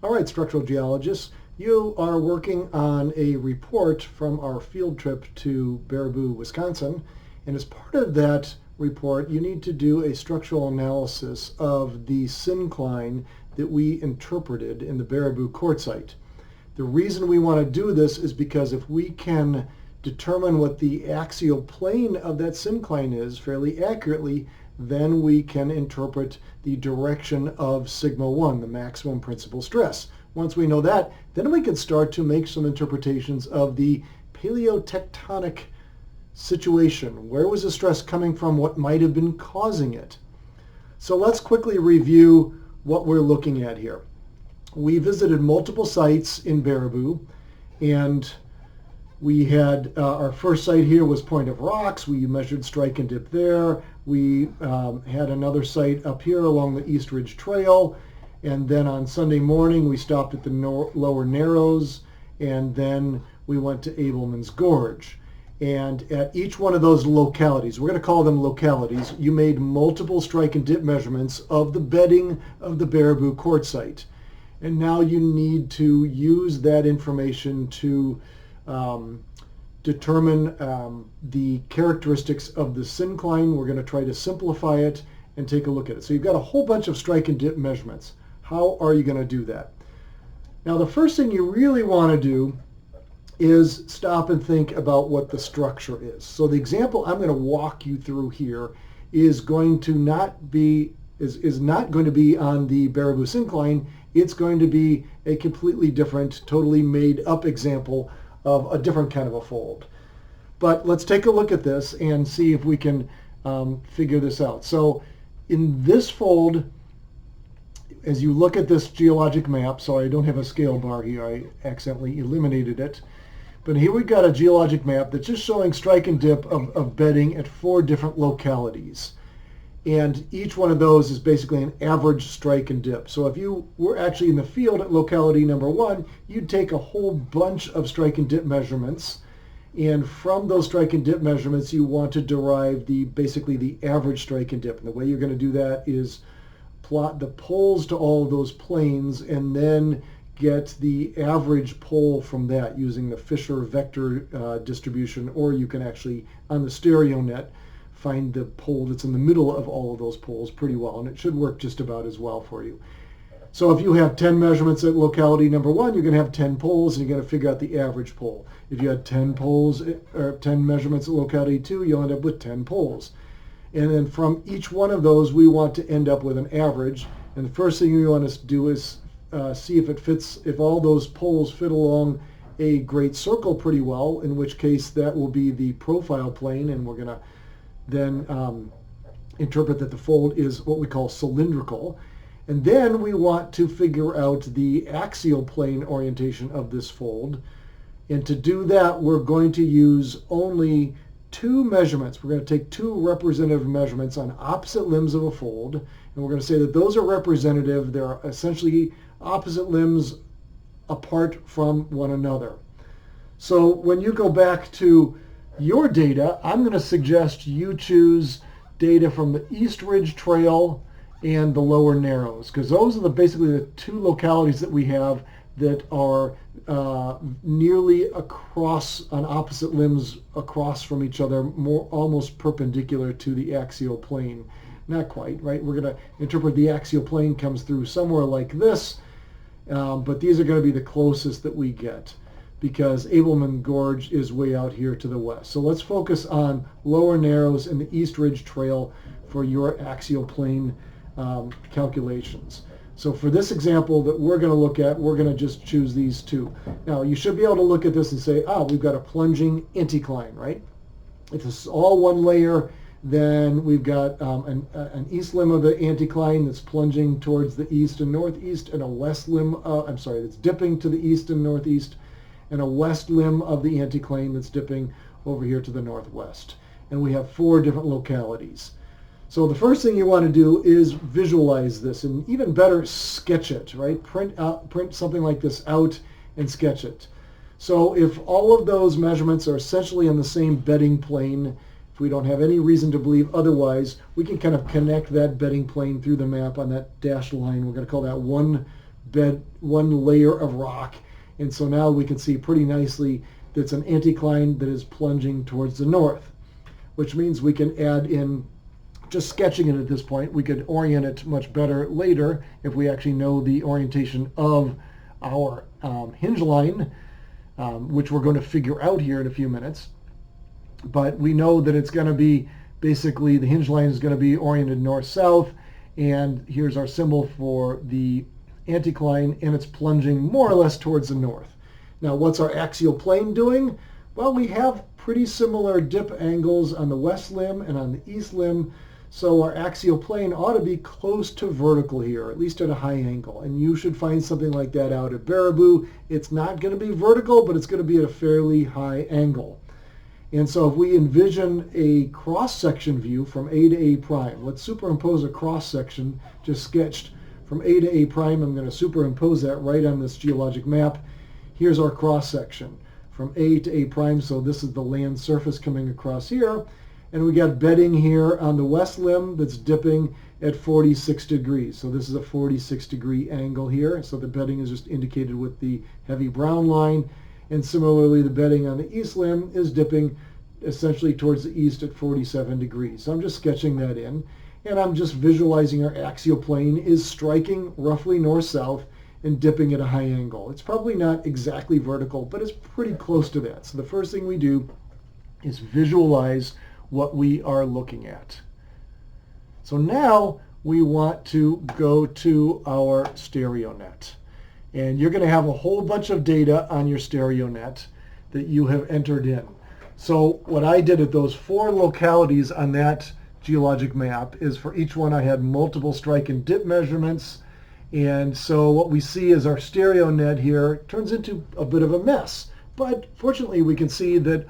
All right, structural geologists, you are working on a report from our field trip to Baraboo, Wisconsin. And as part of that report, you need to do a structural analysis of the syncline that we interpreted in the Baraboo quartzite. The reason we want to do this is because if we can determine what the axial plane of that syncline is fairly accurately, then we can interpret the direction of sigma 1, the maximum principal stress. Once we know that, then we can start to make some interpretations of the paleotectonic situation. Where was the stress coming from? What might have been causing it? So let's quickly review what we're looking at here. We visited multiple sites in Baraboo, and we had our first site here was Point of Rocks. We measured strike and dip there. We had another site up here along the East Ridge Trail. And then on Sunday morning, we stopped at the Lower Narrows. And then we went to Abelman's Gorge. And at each one of those localities, we're going to call them localities, you made multiple strike and dip measurements of the bedding of the Baraboo quartzite. And now you need to use that information to determine the characteristics of the syncline. We're going to try to simplify it and take a look at it. So you've got a whole bunch of strike and dip measurements. How are you going to do that? Now the first thing you really want to do is stop and think about what the structure is. So the example I'm going to walk you through here is going to not be not going to be on the Baraboo syncline. It's going to be a completely different, totally made up example of a different kind of a fold. But let's take a look at this and see if we can figure this out. So in this fold, as you look at this geologic map, sorry, I don't have a scale bar here, I accidentally eliminated it. But here we've got a geologic map that's just showing strike and dip of bedding at 4 different localities. And each one of those is basically an average strike and dip. So if you were actually in the field at locality number 1, you'd take a whole bunch of strike and dip measurements. And from those strike and dip measurements, you want to derive basically the average strike and dip. And the way you're going to do that is plot the poles to all of those planes and then get the average pole from that using the Fisher vector distribution, or you can actually, on the stereo net, find the pole that's in the middle of all of those poles pretty well, and it should work just about as well for you. So if you have 10 measurements at locality number 1, you're going to have 10 poles, and you're going to figure out the average pole. If you had 10 poles or 10 measurements at locality 2, you'll end up with 10 poles. And then from each one of those, we want to end up with an average. And the first thing we want to do is see if it fits, if all those poles fit along a great circle pretty well, in which case that will be the profile plane, and we're going to then interpret that the fold is what we call cylindrical. And then we want to figure out the axial plane orientation of this fold. And to do that, we're going to use only 2 measurements. We're going to take 2 representative measurements on opposite limbs of a fold. And we're going to say that those are representative. They're essentially opposite limbs apart from one another. So when you go back to your data, I'm going to suggest you choose data from the East Ridge Trail and the Lower Narrows, because those are basically the 2 localities that we have that are nearly across on opposite limbs across from each other, more almost perpendicular to the axial plane. Not quite, right? We're going to interpret the axial plane comes through somewhere like this, but these are going to be the closest that we get, because Abelman Gorge is way out here to the west. So let's focus on Lower Narrows and the East Ridge Trail for your axial plane calculations. So for this example that we're going to look at, we're going to just choose these 2. Now you should be able to look at this and say, we've got a plunging anticline, right? If this is all one layer, then we've got an east limb of the anticline that's plunging towards the east and northeast, and a west limb, that's dipping to the east and northeast, and a west limb of the anticline that's dipping over here to the northwest. And we have 4 different localities. So the first thing you want to do is visualize this, and even better, sketch it, right? Print something like this out and sketch it. So if all of those measurements are essentially on the same bedding plane, if we don't have any reason to believe otherwise, we can kind of connect that bedding plane through the map on that dashed line. We're going to call that one one layer of rock. And so now we can see pretty nicely that it's an anticline that is plunging towards the north, which means we can add in, just sketching it at this point, we could orient it much better later if we actually know the orientation of our hinge line, which we're going to figure out here in a few minutes. But we know that it's going to be, basically the hinge line is going to be oriented north-south, and here's our symbol for the anticline, and it's plunging more or less towards the north. Now, what's our axial plane doing? Well, we have pretty similar dip angles on the west limb and on the east limb, so our axial plane ought to be close to vertical here, at least at a high angle. And you should find something like that out at Baraboo. It's not going to be vertical, but it's going to be at a fairly high angle. And so if we envision a cross-section view from A to A prime, let's superimpose a cross-section just sketched from A to A prime. I'm going to superimpose that right on this geologic map. Here's our cross-section from A to A prime, so this is the land surface coming across here. And we got bedding here on the west limb that's dipping at 46 degrees. So this is a 46-degree angle here. So the bedding is just indicated with the heavy brown line. And similarly, the bedding on the east limb is dipping essentially towards the east at 47 degrees. So I'm just sketching that in. And I'm just visualizing our axial plane is striking roughly north-south and dipping at a high angle. It's probably not exactly vertical, but it's pretty close to that. So the first thing we do is visualize what we are looking at. So now we want to go to our stereo net. And you're going to have a whole bunch of data on your stereo net that you have entered in. So what I did at those 4 localities on that geologic map is for each one I had multiple strike and dip measurements. And so what we see is our stereo net here turns into a bit of a mess. But fortunately we can see that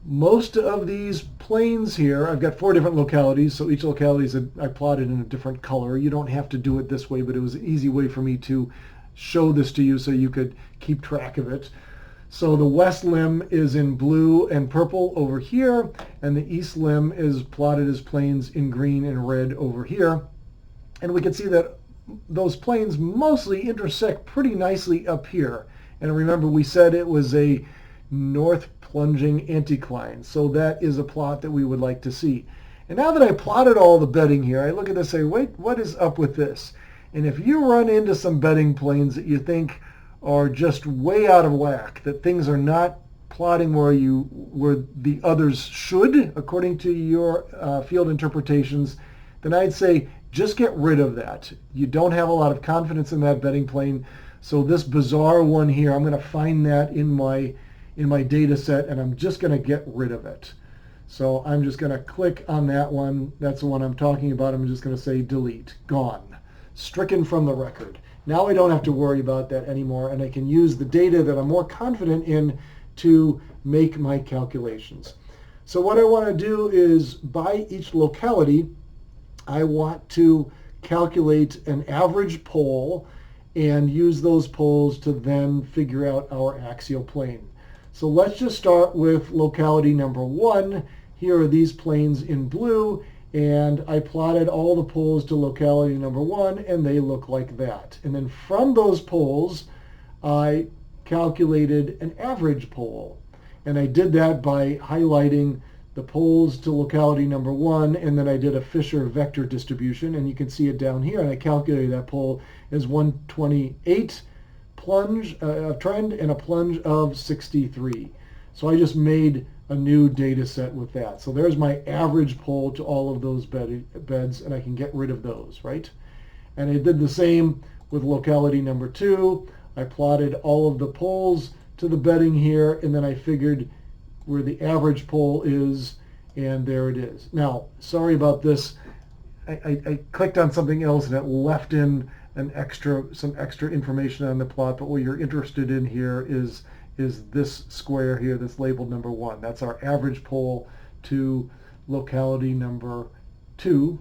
most of these planes here, I've got 4 different localities, so each locality is I plotted in a different color. You don't have to do it this way, but it was an easy way for me to show this to you so you could keep track of it. So the west limb is in blue and purple over here, and the east limb is plotted as planes in green and red over here. And we can see that those planes mostly intersect pretty nicely up here. And remember, we said it was a north plunging anticline, so that is a plot that we would like to see. And now that I plotted all the bedding here, I look at this and say, wait, what is up with this? And if you run into some bedding planes that you think are just way out of whack, that things are not plotting where the others should, according to your field interpretations, then I'd say just get rid of that. You don't have a lot of confidence in that bedding plane. So this bizarre one here, I'm going to find that in my data set, and I'm just going to get rid of it. So I'm just going to click on that one. That's the one I'm talking about. I'm just going to say delete, gone, stricken from the record. Now I don't have to worry about that anymore, and I can use the data that I'm more confident in to make my calculations. So what I want to do is, by each locality, I want to calculate an average pole and use those poles to then figure out our axial plane. So let's just start with locality number 1. Here are these planes in blue, and I plotted all the poles to locality number 1, and they look like that. And then from those poles, I calculated an average pole. And I did that by highlighting the poles to locality number 1, and then I did a Fisher vector distribution, and you can see it down here, and I calculated that pole as 128 plunge trend and a plunge of 63. So I just made a new data set with that. So there's my average pole to all of those beds, and I can get rid of those, right? And I did the same with locality number 2. I plotted all of the poles to the bedding here, and then I figured where the average pole is, and there it is. Now, sorry about this. I clicked on something else and it left in some extra information on the plot, but what you're interested in here is this square here that's labeled number 1. That's our average pole to locality number 2.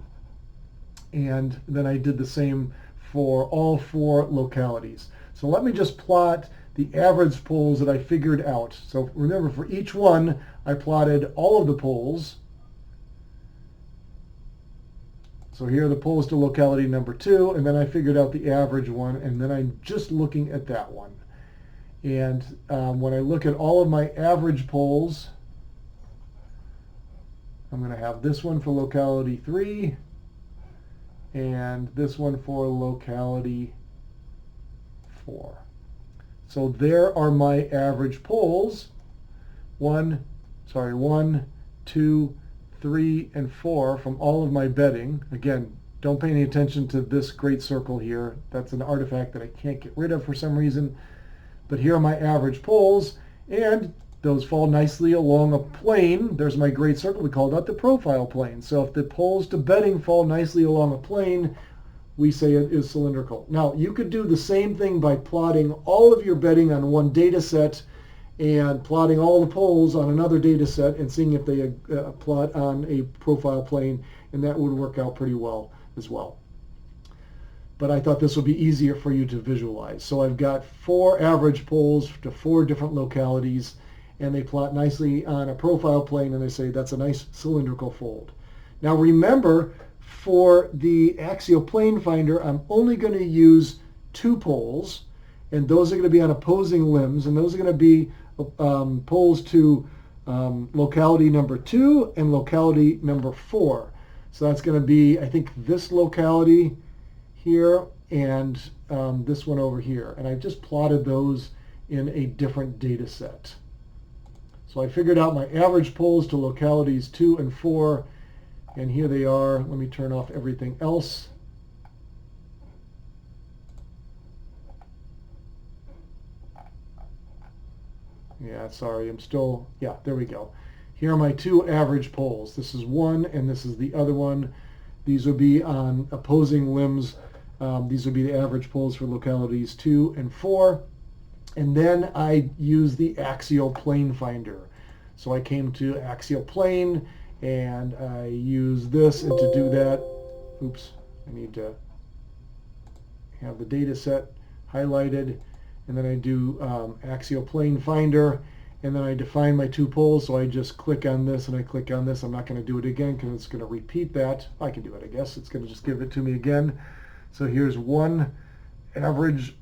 And then I did the same for all 4 localities. So let me just plot the average poles that I figured out. So remember, for each one, I plotted all of the poles. So here are the poles to locality number 2, and then I figured out the average one, and then I'm just looking at that one. And when I look at all of my average poles, I'm going to have this one for locality 3, and this one for locality 4. So there are my average poles. 1, 2, 3, and 4 from all of my bedding. Again, don't pay any attention to this great circle here. That's an artifact that I can't get rid of for some reason. But here are my average poles, and those fall nicely along a plane. There's my great circle. We call that the profile plane. So if the poles to bedding fall nicely along a plane, we say it is cylindrical. Now, you could do the same thing by plotting all of your bedding on one data set and plotting all the poles on another data set and seeing if they plot on a profile plane, and that would work out pretty well as well. But I thought this would be easier for you to visualize. So I've got 4 average poles to 4 different localities, and they plot nicely on a profile plane, and they say that's a nice cylindrical fold. Now remember, for the axial plane finder, I'm only going to use 2 poles, and those are going to be on opposing limbs, and those are going to be poles to locality number 2 and locality number 4. So that's going to be, I think, this locality here and this one over here. And I've just plotted those in a different data set. So I figured out my average poles to localities 2 and 4, and here they are. Let me turn off everything else. Yeah, sorry, yeah, there we go. Here are my 2 average poles. This is one and this is the other one. These would be on opposing limbs. These would be the average poles for localities 2 and 4. And then I use the axial plane finder. So I came to axial plane and I use this, and to do that, oops, I need to have the data set highlighted. And then I do axial plane finder, and then I define my 2 poles. So I just click on this and I click on this. I'm not going to do it again because it's going to repeat that. I can do it, I guess. It's going to just give it to me again. So here's one average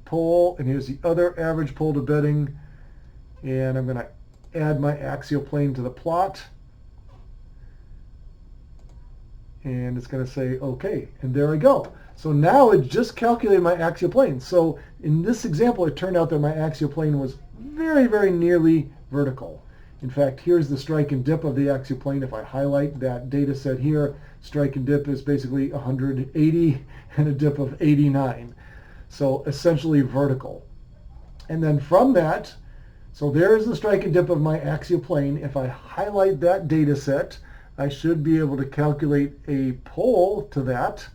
pole, and here's the other average pole to bedding. And I'm going to add my axial plane to the plot. And it's going to say OK, and there I go. So now it just calculated my axial plane. So in this example, it turned out that my axial plane was very, very nearly vertical. In fact, here's the strike and dip of the axial plane. If I highlight that data set here, strike and dip is basically 180 and a dip of 89. So essentially vertical. And then from that, so there's the strike and dip of my axial plane. If I highlight that data set, I should be able to calculate a pole to that.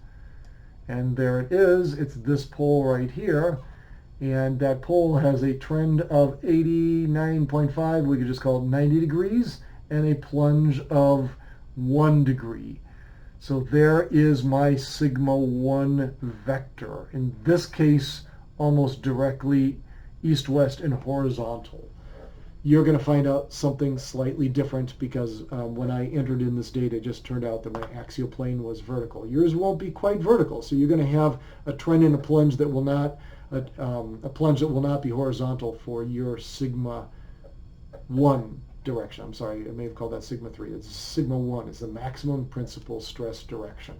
And there it is. It's this pole right here. And that pole has a trend of 89.5. We could just call it 90 degrees. And a plunge of 1 degree. So there is my sigma 1 vector. In this case, almost directly east-west and horizontal. You're going to find out something slightly different because when I entered in this data, it just turned out that my axial plane was vertical. Yours won't be quite vertical, so you're going to have a trend and a plunge that will not be horizontal for your sigma 1 direction. I'm sorry, I may have called that sigma 3. It's sigma 1. It's the maximum principal stress direction.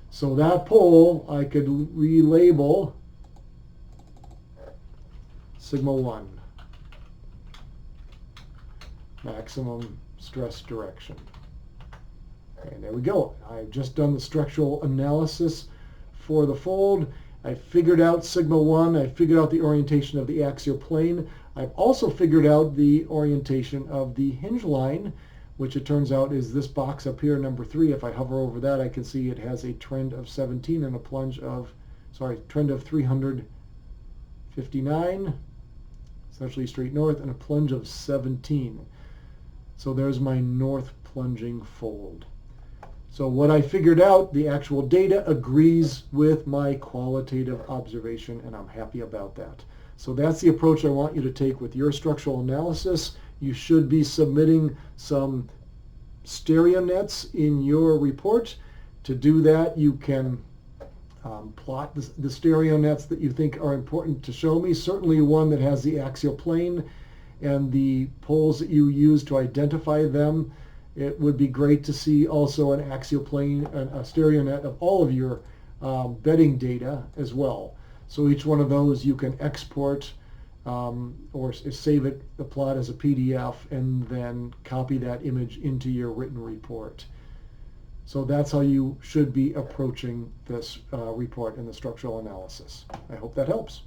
So that pole I could relabel sigma 1. Maximum stress direction. And there we go. I've just done the structural analysis for the fold. I figured out sigma 1. I figured out the orientation of the axial plane. I've also figured out the orientation of the hinge line, which it turns out is this box up here, number 3. If I hover over that, I can see it has a trend of 17 and a plunge of, trend of 359, essentially straight north, and a plunge of 17. So there's my north plunging fold. So what I figured out, the actual data agrees with my qualitative observation, and I'm happy about that. So that's the approach I want you to take with your structural analysis. You should be submitting some stereo nets in your report. To do that, you can plot the stereo nets that you think are important to show me. Certainly one that has the axial plane and the poles that you use to identify them. It would be great to see also an axial plane, a stereo net of all of your bedding data as well. So each one of those you can export or save it, the plot as a PDF, and then copy that image into your written report. So that's how you should be approaching this report in the structural analysis. I hope that helps.